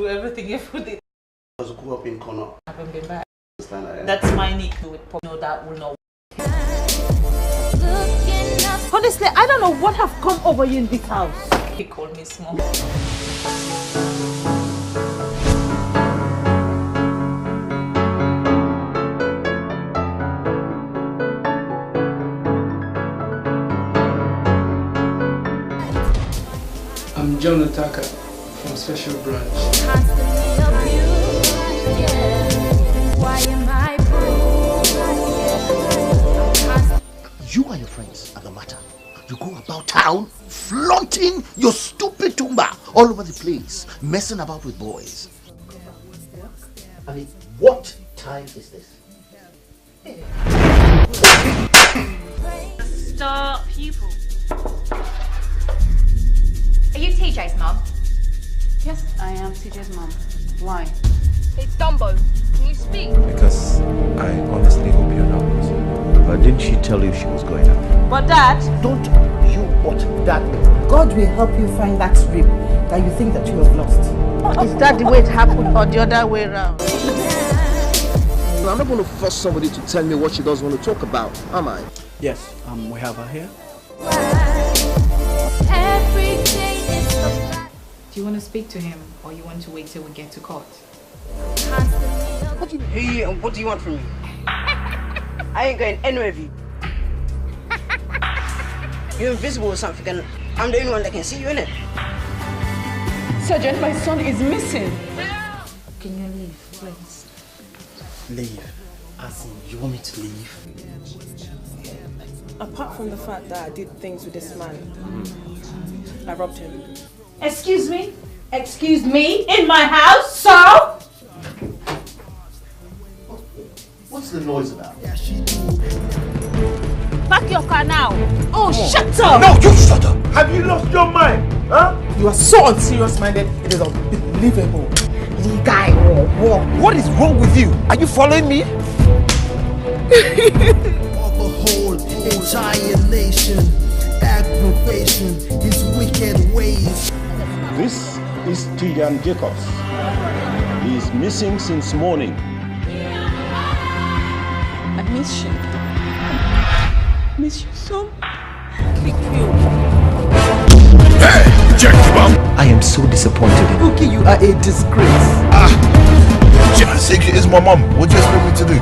do everything every day. I grew up in Kona. I haven't been back. That's my nick with pop. No, that will not. Honestly, I don't know what have come over you in this house. He called me small. I'm John Otaka from Special Branch. You and your friends are the matter. You go about town flaunting your stupid tumba all over the place, messing about with boys. I mean, what time is this? Star pupil. Are you TJ's mum? Yes, I am TJ's mom. Why? Hey, Dumbo, can you speak? Because I honestly hope you're not. But didn't she tell you she was going out? But Dad, Don't you what that means? God will help you find that rib that you think that you have lost. is that the way it happened or the other way around? I'm not going to force somebody to tell me what she doesn't want to talk about, am I? Yes, we have her here. Do you want to speak to him or you want to wait till we get to court? What do you want from me? I ain't going anywhere with you. You're invisible or something, and I'm the only one that can see you, innit? Sergeant, my son is missing. Can you leave, please? Leave. As in, you want me to leave? Apart from the fact that I did things with this man, I robbed him. Excuse me? Excuse me? In my house, so? What's the noise about? Park your car now. Oh, shut up! No, you shut up! Have you lost your mind? Huh? You are so unserious-minded, it is unbelievable. What is wrong with you? Are you following me? Of a whole entire nation, aggravation, his wicked ways. This is Tijan Jacobs. He is missing since morning. I miss you. Miss you so. Kick you. Hey, Jack Bomb! I am so disappointed in you. Okay, you are a disgrace. Secret is my mom. What do you expect me to do?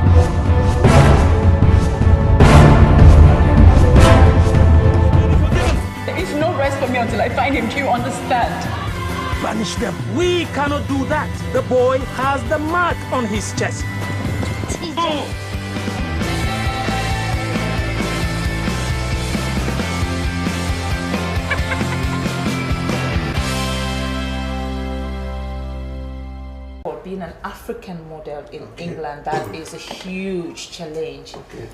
There is no rest for me until I find him. Do you understand? Banish them. We cannot do that. The boy has the mark on his chest. Being an African model in England, that is a huge challenge.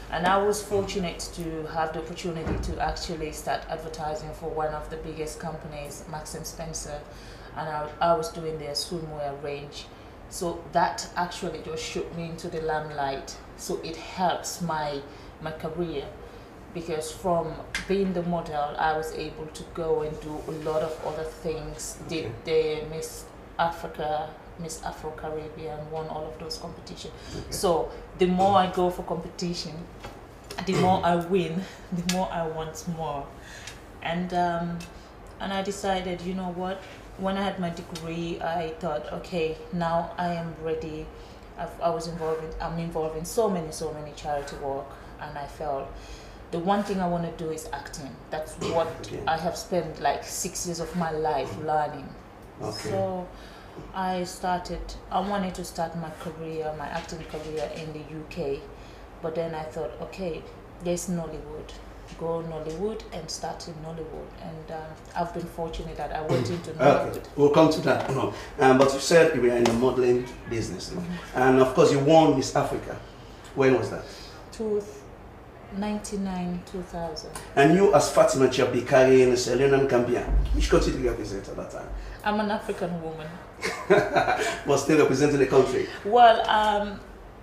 And I was fortunate to have the opportunity to actually start advertising for one of the biggest companies, Marks and Spencer, and I was doing their swimwear range. So that actually just shook me into the limelight. So it helps my career, because from being the model, I was able to go and do a lot of other things. Did the Miss Africa, Miss Afro-Caribbean, won all of those competitions. So the more I go for competition, the more I win, the more I want more. And I decided, you know what, when I had my degree, I thought, okay, now I am ready. I'm involved in so many charity work, and I felt the one thing I want to do is acting. That's what I have spent like 6 years of my life learning. So I wanted to start my acting career in the UK, but then I thought, okay, there's Nollywood. Go Nollywood and start in Nollywood, and I've been fortunate that I went into Nollywood. Okay, we'll come to that. But you said you were in the modeling business, and of course you won Miss Africa. When was that? 1999, 2000. And you, as Fatima Jabbe, carrying Salone and Gambia, which country did you represent at that time? I'm an African woman. But still representing the country? Well,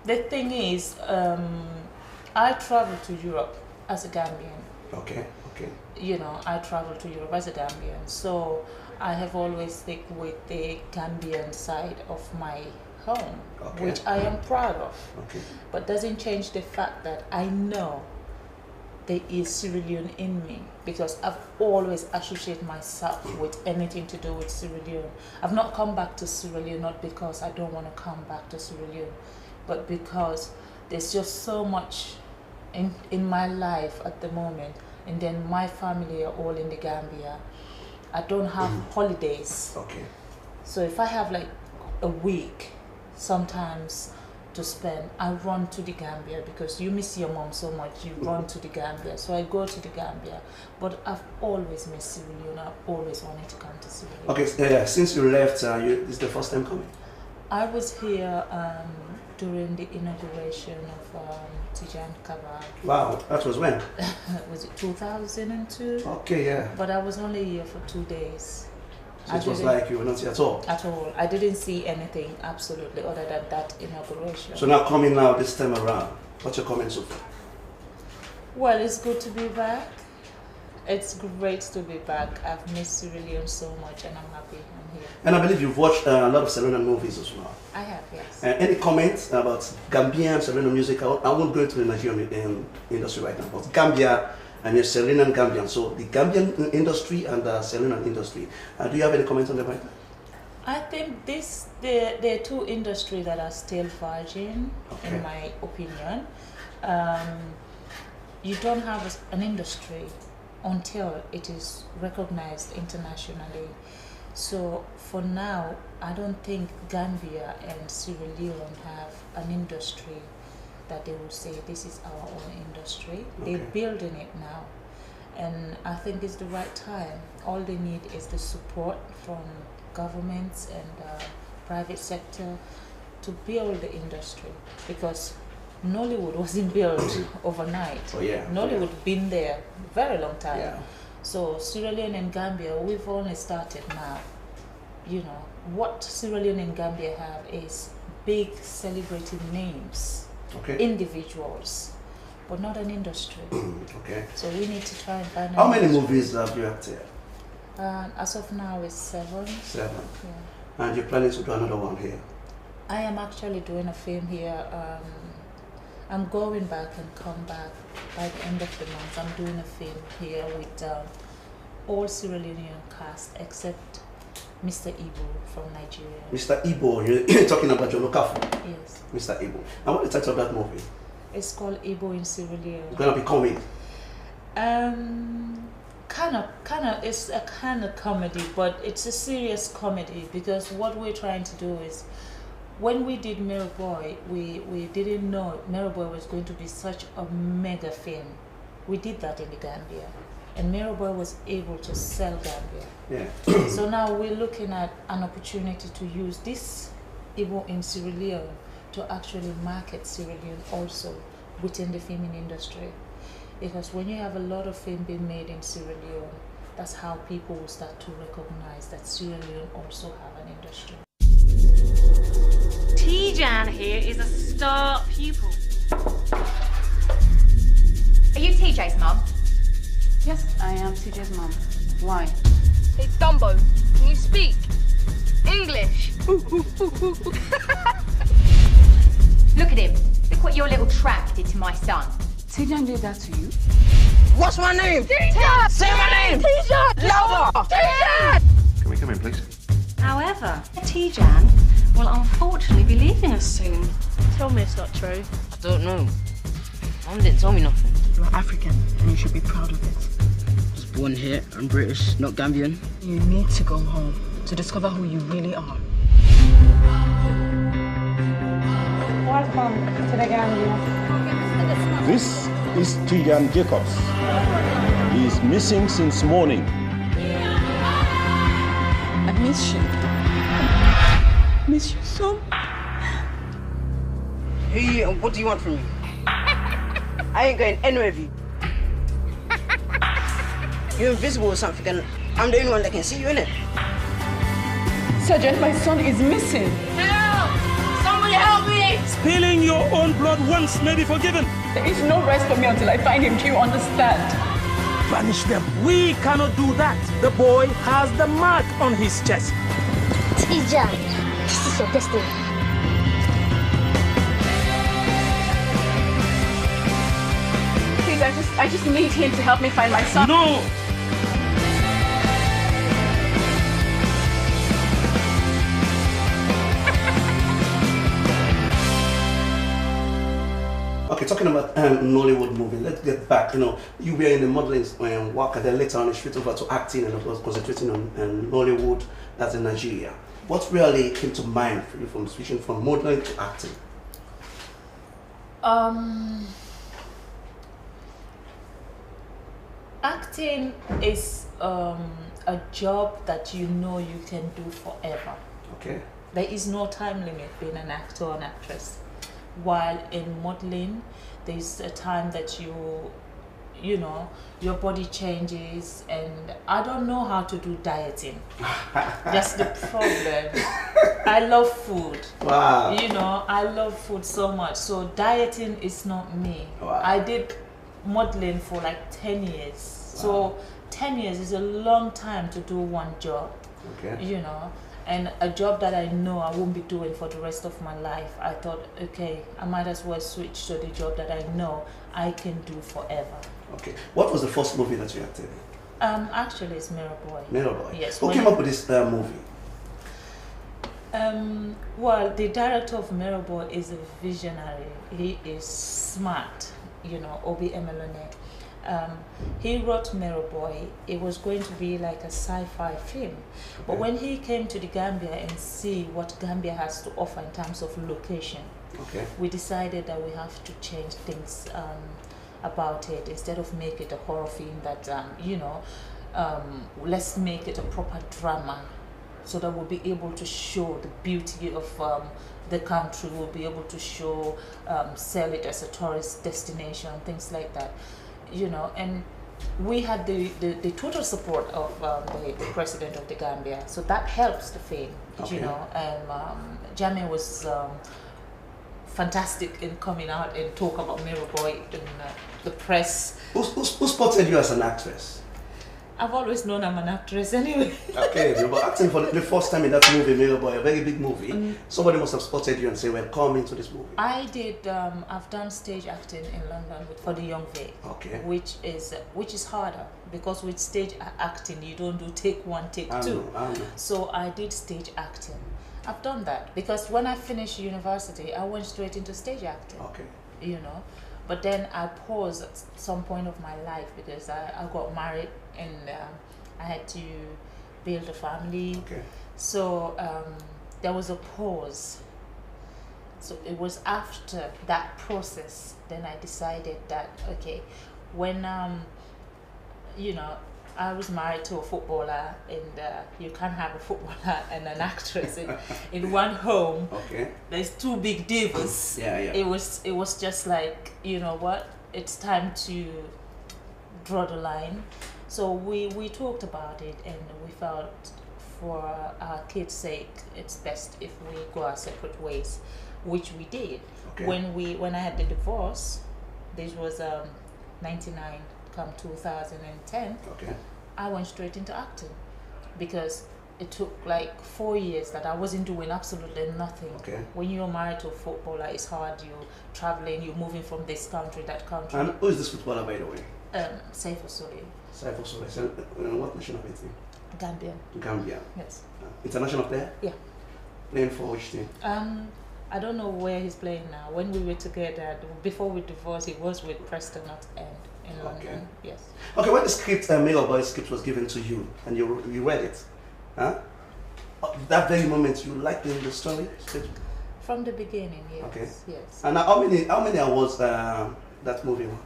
the thing is, I traveled to Europe as a Gambian. Okay. Okay. You know, I travel to Europe as a Gambian, so I have always stick with the Gambian side of my home, which I am proud of. Okay. But doesn't change the fact that I know there is Sierra Leone in me, because I've always associated myself with anything to do with Sierra Leone. I've not come back to Sierra Leone not because I don't want to come back to Sierra Leone, but because there's just so much in my life at the moment, and then my family are all in the Gambia. I don't have holidays. Okay. So if I have like a week sometimes to spend, I run to the Gambia, because you miss your mom so much, you run to the Gambia. So I go to the Gambia, but I've always missed Sierra Leone. I've always wanted to come to Sierra Leone. Okay, since you left, this is the first time coming? I was here during the inauguration of Tijan Kabab. Wow, that was when? Was it 2002? Okay, yeah. But I was only here for 2 days. So it was like you were not here at all? At all. I didn't see anything absolutely other than that inauguration. So now coming now this time around, what's your comment so far? Well, it's good to be back. It's great to be back. I've missed Sierra Leone so much, and I'm happy I'm here. And I believe you've watched a lot of Salone movies as well. I have, yes. Any comments about Gambian Salone music? I won't go into the Nigerian industry right now, but Gambia, and you're Salone and Gambian. So the Gambian industry and the Salone industry. Do you have any comments on that right now? I think there are two industries that are still virgin, in my opinion. You don't have an industry until it is recognized internationally. So for now, I don't think Gambia and Sierra Leone have an industry that they will say this is our own industry. They're building it now, and I think it's the right time. All they need is the support from governments and private sector to build the industry, because Nollywood wasn't built overnight. Nollywood been there a very long time. Yeah. So Sierra Leone and Gambia, we've only started now. You know, what Sierra Leone and Gambia have is big celebrating names, individuals, but not an industry. Okay. So we need to try and find. How many movies have you acted? As of now, it's 7. 7. Yeah. And you're planning to do another one here? I am actually doing a film here. I'm going back and come back by the end of the month. I'm doing a film here with all Sierra Leonean cast except Mr. Ibo from Nigeria. Mr. Ibo, you're talking about your local food? Yes. Mr. Ibo. And what's the title of that movie? It's called Ibo in Sierra Leone. It's gonna be comedy? It's a kind of comedy, but it's a serious comedy, because what we're trying to do is, when we did Mirror Boy, we didn't know Mirror Boy was going to be such a mega film. We did that in the Gambia, and Mirror Boy was able to sell Gambia. Yeah. So now we're looking at an opportunity to use this Igbo in Sierra Leone to actually market Sierra Leone also within the filming industry. Because when you have a lot of film being made in Sierra Leone, that's how people will start to recognize that Sierra Leone also have an industry. Tijan here is a star pupil. Are you TJ's mum? Yes, I am TJ's mom. Why? Hey, Dumbo, can you speak English? Look at him. Look what your little tramp did to my son. Tijan did that to you? What's my name? Tijan! Say my name! Tijan! Louder! Tijan! Can we come in, please? However, Tijan will unfortunately be leaving us soon. Tell me it's not true. I don't know. Mom didn't tell me nothing. You are African and you should be proud of it. I was born here. I'm British, not Gambian. You need to go home to discover who you really are. Welcome to the Gambia. This is Tijan Jacobs. He is missing since morning. I miss you. Miss you so much. Hey, what do you want from me? I ain't going anywhere with you. You're invisible or something, and I'm the only one that can see you, innit? Sergeant, my son is missing. Help! Somebody help me! Spilling your own blood once may be forgiven. There is no rest for me until I find him. Do you understand? banish them. We cannot do that. The boy has the mark on his chest. Tijan, this is your destiny. Please, I just need him to help me find my son. No! Okay, talking about Nollywood movie, let's get back. You know, you were in the modeling work, and then later on you switched over to acting and of course concentrating on Nollywood, that's in Nigeria. What really came to mind for you from switching from modeling to acting? Acting is a job that you know you can do forever. Okay. There is no time limit being an actor or an actress. While in modeling, there's a time that you know, your body changes, and I don't know how to do dieting. That's the problem. I love food. Wow. You know, I love food so much. So dieting is not me. Wow. I did modeling for like 10 years. Wow. So 10 years is a long time to do one job. Okay. You know, and a job that I know I won't be doing for the rest of my life. I thought, okay, I might as well switch to the job that I know I can do forever. Okay. What was the first movie that you acted in? Actually, it's Mirror Boy. Mirror Boy. Yes. Who came up with this movie? Well, the director of Mirror Boy is a visionary. He is smart, you know, Obi Emelone. He wrote Mirror Boy. It was going to be like a sci-fi film. But when he came to the Gambia and see what Gambia has to offer in terms of location, we decided that we have to change things about it. Instead of make it a horror film that, you know, let's make it a proper drama so that we'll be able to show the beauty of the country. We'll be able to show, sell it as a tourist destination, things like that. You know, and we had the total support of the president of the Gambia, so that helps the film. You know, and Jabbe was fantastic in coming out and talk about Mirror Boy in the press. Who spotted you as an actress? I've always known I'm an actress anyway. Okay, you were acting for the first time in that movie, Mirror Boy, a very big movie. Somebody must have spotted you and say, well, come into this movie. I did, I've done stage acting in London for the young Vic, which is harder, because with stage acting, you don't do take one, take two. I know. So I did stage acting. I've done that, because when I finished university, I went straight into stage acting. Okay. You know, but then I paused at some point of my life because I got married and I had to build a family. Okay. So there was a pause. So it was after that process, then I decided that, okay, when, you know, I was married to a footballer, and you can't have a footballer and an actress in one home. Okay. There's two big divas. Yeah. It was just like, you know what, it's time to draw the line. So we talked about it, and we felt for our kids' sake, it's best if we go our separate ways, which we did. Okay. When I had the divorce, this was 99. Come 2010, I went straight into acting, because it took like 4 years that I wasn't doing absolutely nothing. When you're married to a footballer, it's hard. You're traveling, you're moving from this country, that country. And who is this footballer, by the way? Saifo Sule. Saifo Sule. So, what nationality? Gambian. Gambia. Yes. International player? Yeah. Playing for which team? I don't know where he's playing now. When we were together, before we divorced, he was with Preston North End in London. Yes. Okay, when the script, Mirror Boy script was given to you and you read it, huh? That very moment, you liked the story? From the beginning, yes. Okay. Yes. And how many awards that movie won?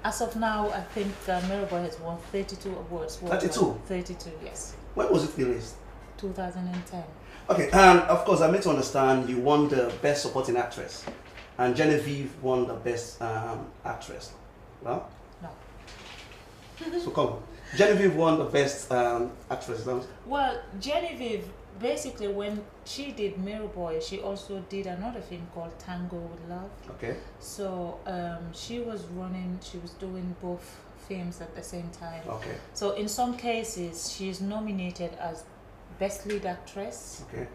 As of now, I think Mirror Boy has won 32 awards. 32? 32, yes. When was it released? 2010. Okay, and of course, I made to understand you won the Best Supporting Actress, and Genevieve won the Best Actress. Well? No. So come on. Genevieve won the Best Actress, don't you? Well, Genevieve, basically, when she did Mirror Boy, she also did another film called Tango with Love. Okay. So she was doing both films at the same time. Okay. So in some cases, she's nominated as Best Lead Actress. Okay.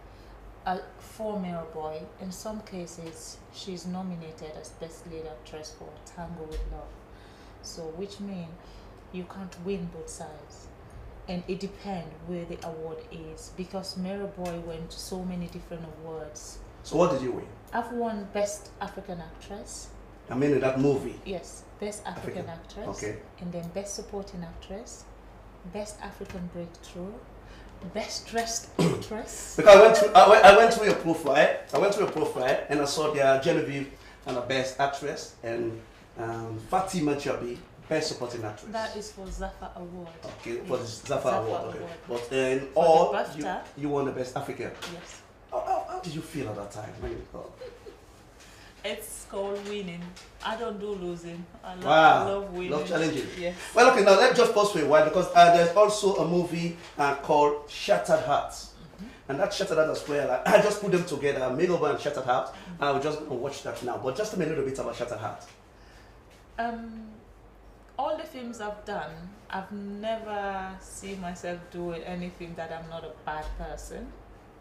For Mirror Boy. In some cases, she's nominated as Best Lead Actress for Tango with Love. So which means you can't win both sides. And it depends where the award is, because Mirror Boy went to so many different awards. So what did you win? I've won Best African Actress. I mean in that movie? Yes, Best African Actress. Okay. And then Best Supporting Actress, Best African Breakthrough, Best Dressed Actress. Because I went through your profile. And I saw there Genevieve and the Best Actress, and Fatima Jabbe, Best Supporting Actress. That is for Zaffa Award. Okay, for the Zaffa Award. Okay. But then you won the Best African. Yes. How did you feel at that time when you thought? It's called winning. I don't do losing. I love winning. Love challenging. Yes. Well, okay, now let's just pause for a while, because there's also a movie called Shattered Hearts. And that Shattered Hearts as well, I just put them together, Makeover and Shattered Hearts, and I will just go and watch that now. But just tell me a little bit about Shattered Hearts. All the films I've done, I've never seen myself doing anything that I'm not a bad person.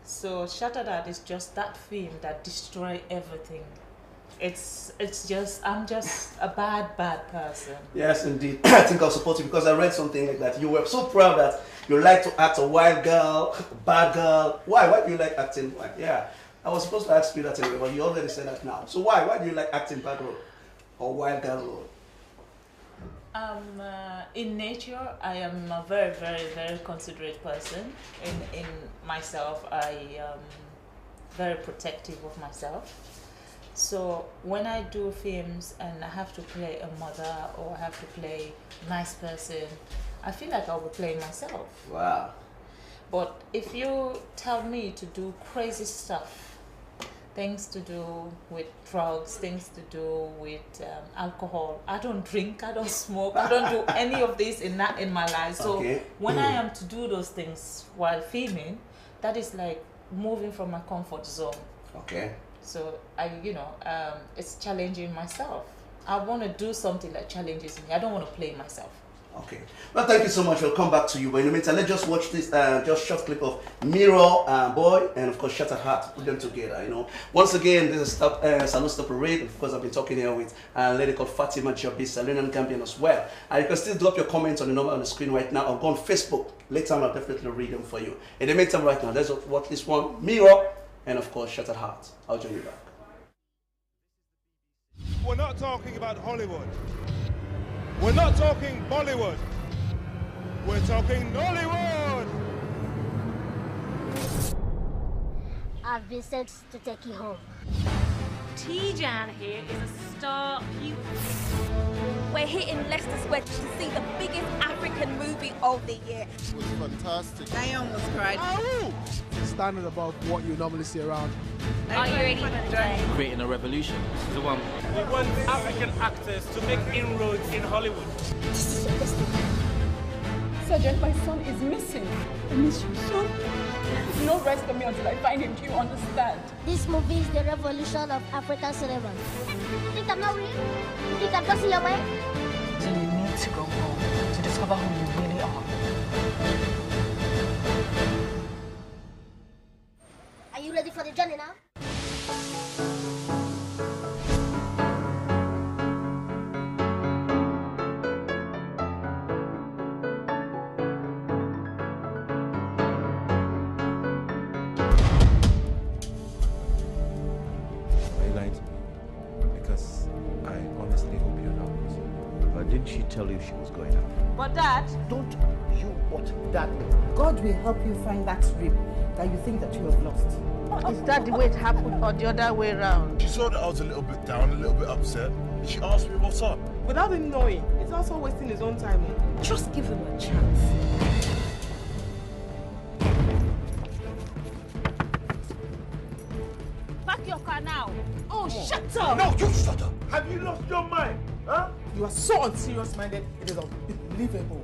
So Shattered Heart is just that film that destroys everything. It's just, I'm just a bad person. Yes, indeed. I think I'll support you, because I read something like that. You were so proud that you like to act a wild girl, bad girl. Why do you like acting? Why? Yeah, I was supposed to ask you that anyway, but you already said that now. So why do you like acting bad role or wild girl role? In nature, I am a very, very, very considerate person. In myself, I am very protective of myself. So when I do films and I have to play a mother or I have to play a nice person, I feel like I'll be playing myself. Wow. But if you tell me to do crazy stuff, things to do with drugs, things to do with alcohol, I don't drink, I don't smoke, I don't do any of this in my life. So when I am to do those things while filming, that is like moving from my comfort zone. Okay. So it's challenging myself. I want to do something that challenges me. I don't want to play myself. Okay. Well, thank you so much. We'll come back to you. But in the meantime, let's just watch this just short clip of Mirror Boy and of course Shattered Heart. Put them together. Once again, this is Salone Stop Parade. Of course, I've been talking here with a lady called Fatima Jabbe, Salone Gambian as well. And you can still drop your comments on the number on the screen right now, or go on Facebook. Later on, I'll definitely read them for you. In the meantime, right now, let's watch this one, Mirror, and of course Shattered Heart. I'll join you back. We're not talking about Hollywood. We're not talking Bollywood. We're talking Nollywood. I've been sent to take you home. Tijan here is a star pupil. We're here in Leicester Square to see the biggest African movie of the year. It was fantastic. I almost cried. Standing above what you normally see around. Are you ready for the day? Creating a revolution. The one. We want African actors to make inroads in Hollywood. This is your destiny. Sergeant, my son is missing. I miss you so. There's no rest for me until I find him. Do you understand? This movie is the revolution of African cinema. You think I'm not real? You think I'm just in your mind? So you need to go home to discover who you really are. Are you ready for the journey now? Didn't she tell you she was going out? But Dad, don't you what that? God will help you find that rib that you think that you have lost. Is that the way it happened or the other way around? She saw that I was a little bit down, a little bit upset. She asked me what's up. Without him knowing, it's also wasting his own time. Just give him a chance. Back your car now. Oh, shut up! No, you shut up! Have you lost your mind? Huh? You are so unserious-minded, it is unbelievable.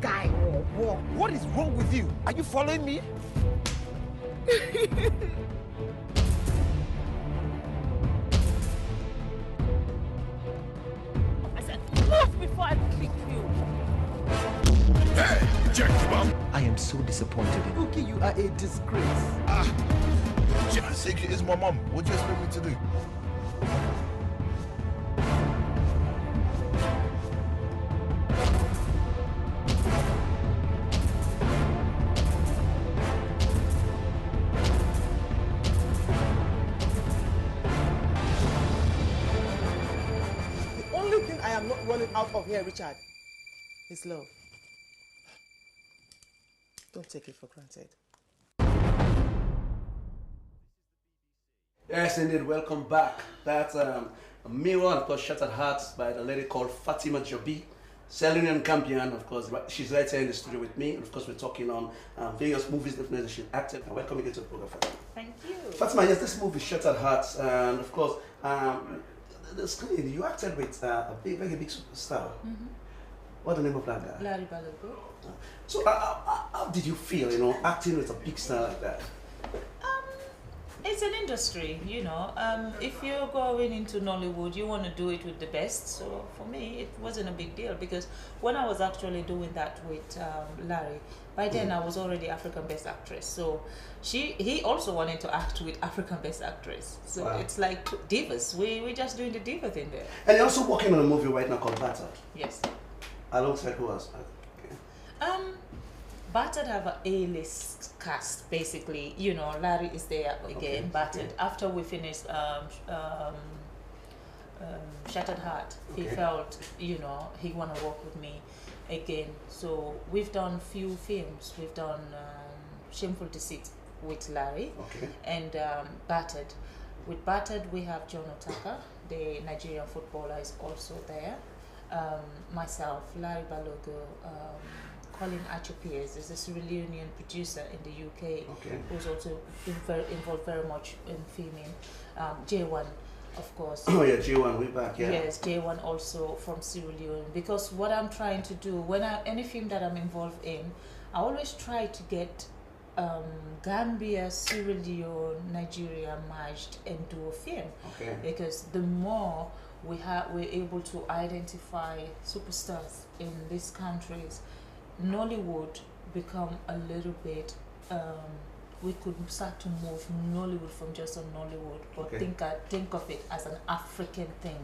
Guy, what is wrong with you? Are you following me? I said, move before I kick you. I am so disappointed in you. Okay, you are a disgrace. Secret is my mum. What do you expect me to do? The only thing I am not running out of here, Richard, is love. Don't take it for granted. Yes, indeed. Welcome back. That's a mirror, of course, Shattered Hearts by the lady called Fatima Jabbe, Salone Gambian. Of course, she's right here in the studio with me. And of course, we're talking on various movies that she's acted. And welcome again to the program, Fatima. Thank you. Fatima, yes, this movie, Shattered Hearts, and of course, the screen, you acted with a very big superstar. What's the name of that guy? Larry Balogo. So, how did you feel, acting with a big star like that? It's an industry, if you're going into Nollywood, you want to do it with the best. So for me, it wasn't a big deal because when I was actually doing that with Larry, by then I was already African Best Actress. So he also wanted to act with African Best Actress. So it's like divas. We're just doing the diva thing there. And you're also working on a movie right now called Battered. Yes. Alongside who else? Battered have a A-list cast, basically. Larry is there again, Battered. After we finished Shattered Heart, he felt, he want to work with me again. So we've done few films. We've done Shameful Deceit with Larry and Battered. With Battered, we have John Otaka, the Nigerian footballer, is also there. Myself, Larry Balogo, Colin Achopies is a Sierra Leonean producer in the UK who's also been involved very much in filming. J1, of course. Oh yeah, J1, we're back, yeah. Yes, J1 also from Sierra Leone. Because what I'm trying to do, any film that I'm involved in, I always try to get Gambia, Sierra Leone, Nigeria merged and do a film. Because the more we're able to identify superstars in these countries, Nollywood become a little bit, we could start to move Nollywood from just a Nollywood, but think of it as an African thing.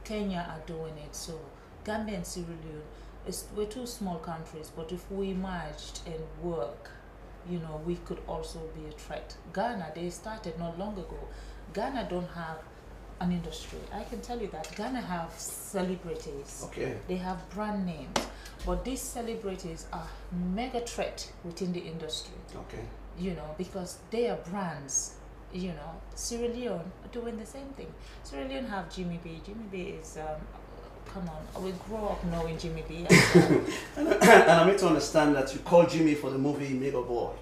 Kenya are doing it, so Gambia and Sierra Leone, we're two small countries, but if we merged and work, we could also be a threat. Ghana, they started not long ago. Ghana don't have an industry. I can tell you that Ghana have celebrities. They have brand names, but these celebrities are mega threat within the industry. Because they are brands. Sierra Leone are doing the same thing. Sierra Leone have Jimmy B. Jimmy B is come on, we grew up knowing Jimmy B. and I need to understand that you called Jimmy for the movie Mega Boy.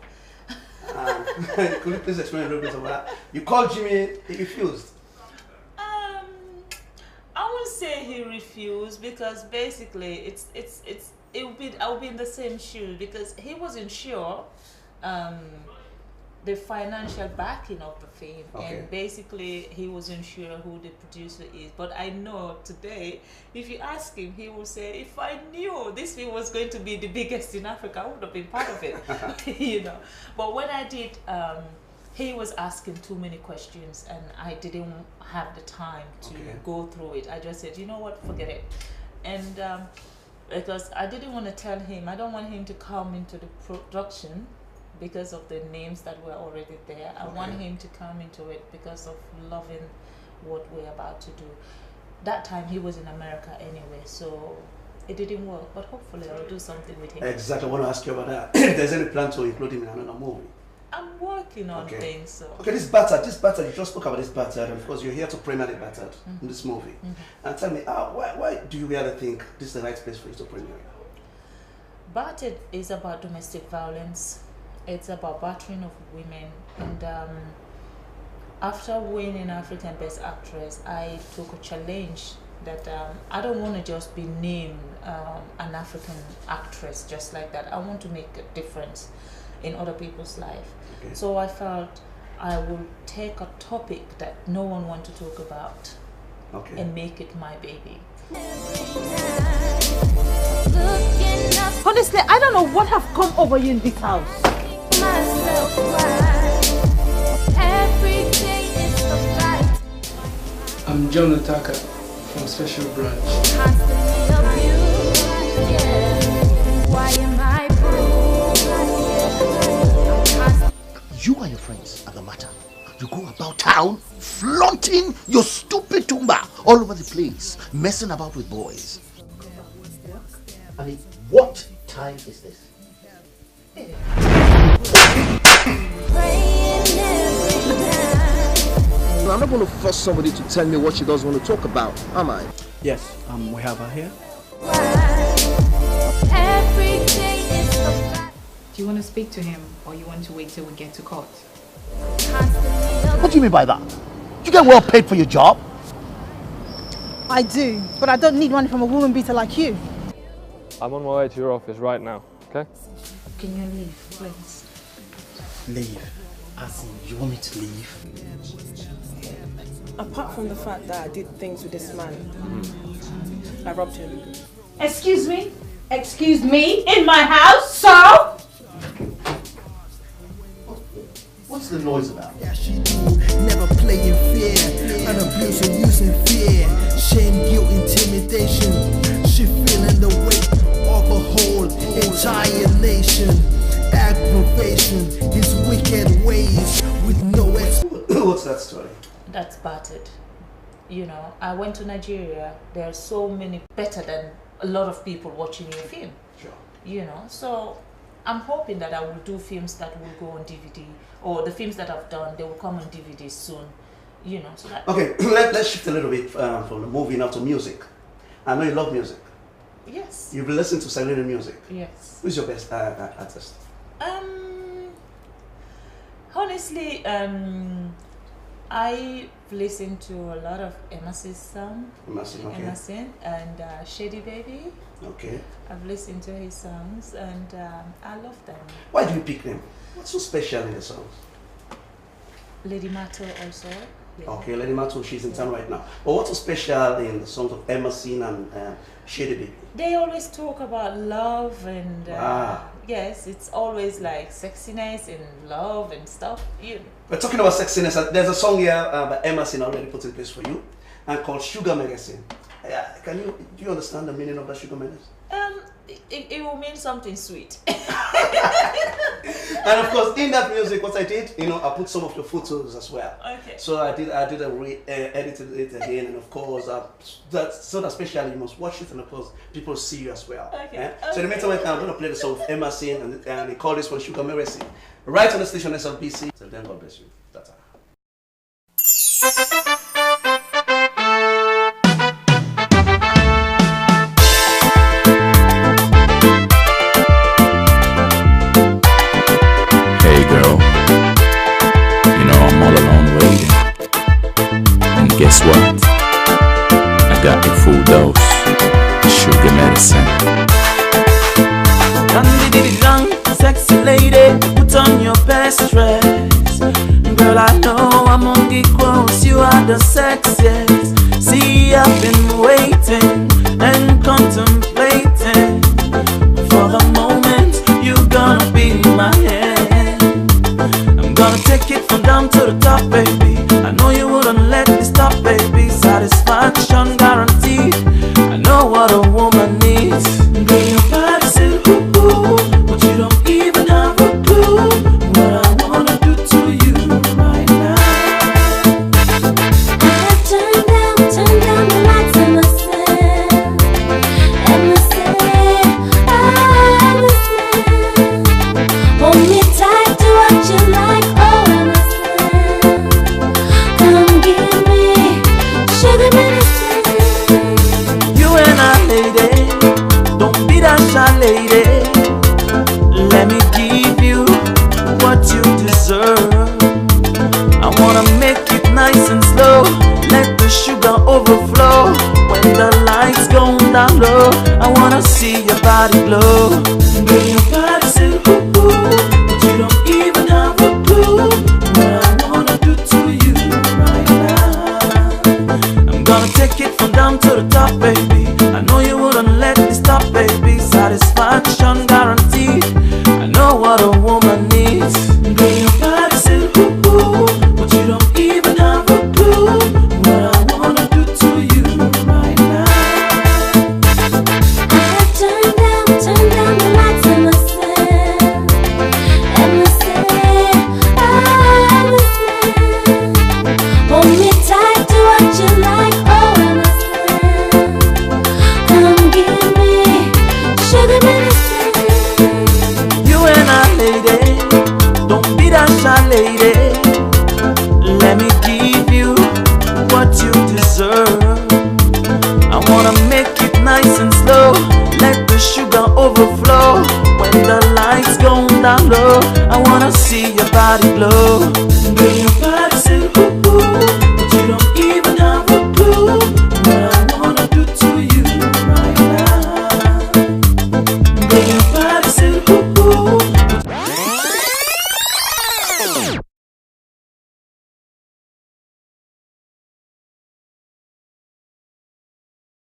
Could you please explain a little bit about that? You called Jimmy, he refused. I wouldn't say he refused because basically I'll be in the same shoes because he wasn't sure the financial backing of the film and basically he wasn't sure who the producer is. But I know today, if you ask him, he will say, if I knew this film was going to be the biggest in Africa, I would have been part of it. But when I did, he was asking too many questions and I didn't have the time to go through it. I just said, you know what, forget it. And because I didn't want to tell him, I don't want him to come into the production because of the names that were already there. I want him to come into it because of loving what we're about to do. That time he was in America anyway, so it didn't work, but hopefully I'll do something with him. Exactly, I want to ask you about that. If there's any plan to include him in another movie. I'm working on things, so. This Battered, you just spoke about this Battered, and of course you're here to premiere the Battered in this movie. And tell me, why do you really think this is the right place for you to premiere? Battered is about domestic violence. It's about battering of women, and after winning African Best Actress, I took a challenge that I don't want to just be named an African actress just like that. I want to make a difference in other people's life. So I felt I will take a topic that no one wants to talk about and make it my baby. On Honestly, I don't know what have come over you in this house. I'm John Nataka from Special Branch. You and your friends are the matter. You go about town flaunting your stupid tumba all over the place, messing about with boys. I mean, what time is this? I'm not going to force somebody to tell me what she doesn't want to talk about, am I? Yes, we have her here. Do you want to speak to him or you want to wait till we get to court? What do you mean by that? You get well paid for your job? I do, but I don't need money from a woman beater like you. I'm on my way to your office right now, okay? Can you leave, please? Leave? As in, you want me to leave? Apart from the fact that I did things with this man, I robbed him. Excuse me? Excuse me? In my house, so? What's the noise about? Yeah, she do. Never play in fear. An abuse of using fear. Shame, guilt, intimidation. She feeling the weight of a whole entire nation. Aggravation, his wicked ways with no What's that story? That's battered. You know, I went to Nigeria. There are so many better than a lot of people watching your film. Sure. You know, so I'm hoping that I will do films that will go on DVD, or the films that I've done, they will come on DVD soon. You know, so that. Okay, let's shift a little bit from the movie now to music. I know you love music. Yes. You've listened to Salone music. Yes. Who's your best artist? Honestly, I've listened to a lot of Emerson's song. Emerson, okay. Emerson and Shady Baby. Okay. I've listened to his songs and I love them. Why do you pick them? What's so special in the songs? Lady Mato also. Yeah. Okay, Lady Mato, she's in town right now. But what's so special in the songs of Emerson and Shady Baby? They always talk about love and yes, it's always like sexiness and love and stuff. We're talking about sexiness. There's a song here by Emerson already put in place for you, and called Sugar Medicine. Do you understand the meaning of that Sugar Medicine? It will mean something sweet. And of course, in that music, what I did, I put some of the photos as well. Okay. So I did edited it again, and of course, so that especially you must watch it, and of course, people see you as well. Okay. So in the meantime, I'm going to play the song of Emerson, and they call this one Sugar Medicine. Right on the station SLBC. So then, God bless you. Tata. Guess what? I got the full dose. Sugar medicine. Dang, sexy lady, put on your best dress. Girl, I know among equals you are the sexiest. See, I've been waiting and contemplating for the moment you're gonna be my hand. I'm gonna take it from down to the top, baby. I know you wouldn't let me stop, baby. Satisfaction guaranteed. I know what a woman needs. Girl, your body said ooh, ooh, but you don't even have a clue what I wanna do to you right now. Turn down the lights and listen. Hold me tight to what you like, oh come give me sugar medicine. You and I, lady, don't be that shy lady. Let me give you what you deserve. I wanna make it nice and slow. Let the sugar overflow. When the lights go down low, I wanna see your body glow. Girl, your body say ooh, ooh, but you don't even have a clue what I wanna do to you right now. I'm gonna take it from down to the top, baby. I know you wouldn't let me stop, baby. Satisfaction. wanna see your body glow.